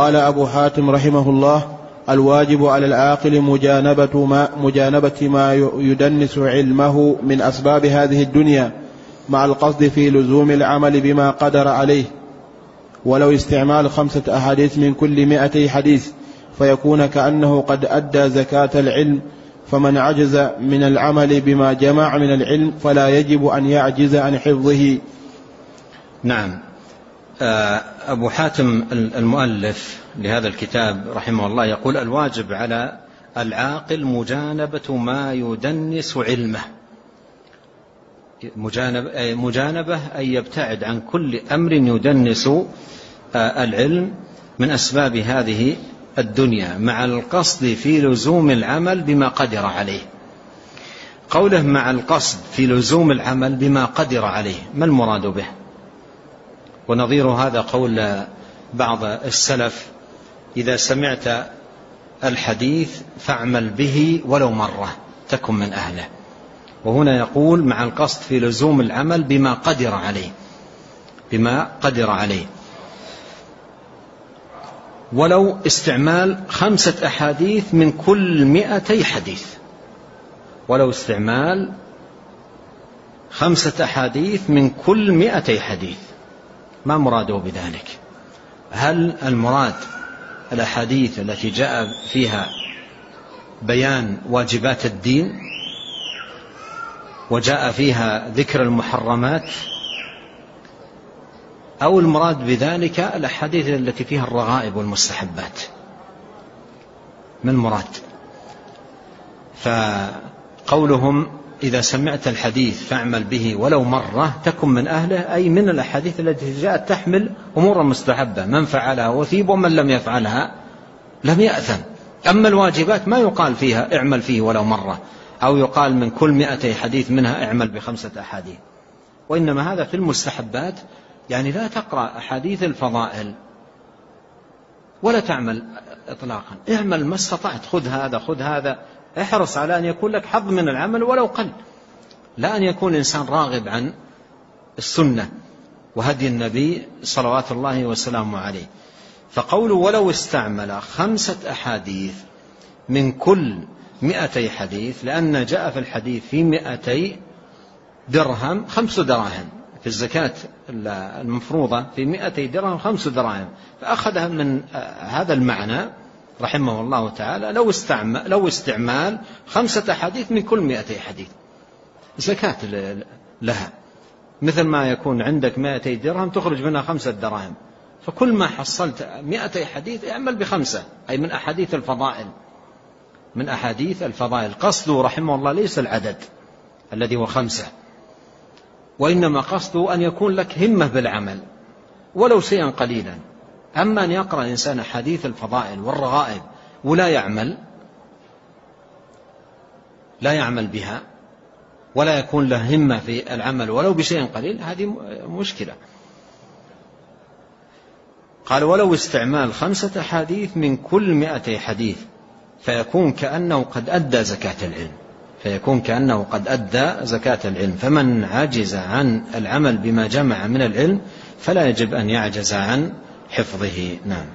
قال أبو حاتم رحمه الله: الواجب على العاقل مجانبة ما يدنس علمه من أسباب هذه الدنيا، مع القصد في لزوم العمل بما قدر عليه، ولو استعمال 5 أحاديث من كل 200 حديث، فيكون كأنه قد أدى زكاة العلم. فمن عجز من العمل بما جمع من العلم فلا يجب أن يعجز عن حفظه. نعم. أبو حاتم المؤلف لهذا الكتاب رحمه الله يقول: الواجب على العاقل مجانبة ما يدنس علمه. مجانبة أي يبتعد عن كل أمر يدنس العلم من أسباب هذه الدنيا، مع القصد في لزوم العمل بما قدر عليه. قوله مع القصد في لزوم العمل بما قدر عليه، ما المراد به؟ ونظير هذا قول بعض السلف: إذا سمعت الحديث فاعمل به ولو مرة تكن من أهله. وهنا يقول مع القصد في لزوم العمل بما قدر عليه، بما قدر عليه. ولو استعمال 5 أحاديث من كل 200 حديث، ولو استعمال 5 أحاديث من كل 200 حديث، ما مراده بذلك؟ هل المراد الأحاديث التي جاء فيها بيان واجبات الدين وجاء فيها ذكر المحرمات، أو المراد بذلك الأحاديث التي فيها الرغائب والمستحبات؟ من مراد؟ فقولهم إذا سمعت الحديث فاعمل به ولو مرة تكن من أهله، أي من الأحاديث التي جاءت تحمل أمور مستحبة، من فعلها وثيب ومن لم يفعلها لم يأثم. أما الواجبات ما يقال فيها اعمل فيه ولو مرة، أو يقال من كل 200 حديث منها اعمل ب5 أحاديث، وإنما هذا في المستحبات. يعني لا تقرأ أحاديث الفضائل ولا تعمل إطلاقا، اعمل ما استطعت، خذ هذا خذ هذا، احرص على أن يكون لك حظ من العمل ولو قل، لا أن يكون إنسان راغب عن السنة وهدي النبي صلوات الله وسلامه عليه. فقوله ولو استعمل 5 أحاديث من كل 200 حديث، لأن جاء في الحديث في 200 درهم 5 دراهم، في الزكاة المفروضة في 200 درهم 5 دراهم، فأخذها من هذا المعنى رحمه الله تعالى. لو استعمال 5 أحاديث من كل 200 حديث زكاة لها، مثل ما يكون عندك 200 درهم تخرج منها 5 دراهم، فكل ما حصلت 200 حديث اعمل ب5، أي من أحاديث الفضائل، من أحاديث الفضائل. قصده رحمه الله ليس العدد الذي هو 5، وإنما قصده أن يكون لك همة بالعمل ولو شيئا قليلا. أما أن يقرأ الإنسان حديث الفضائل والرغائب ولا يعمل بها، ولا يكون له همة في العمل ولو بشيء قليل، هذه مشكلة. قال ولو استعمال 5 أحاديث من كل 200 حديث، فيكون كأنه قد أدى زكاة العلم. فمن عجز عن العمل بما جمع من العلم فلا يجب أن يعجز عن حفظه. نعم.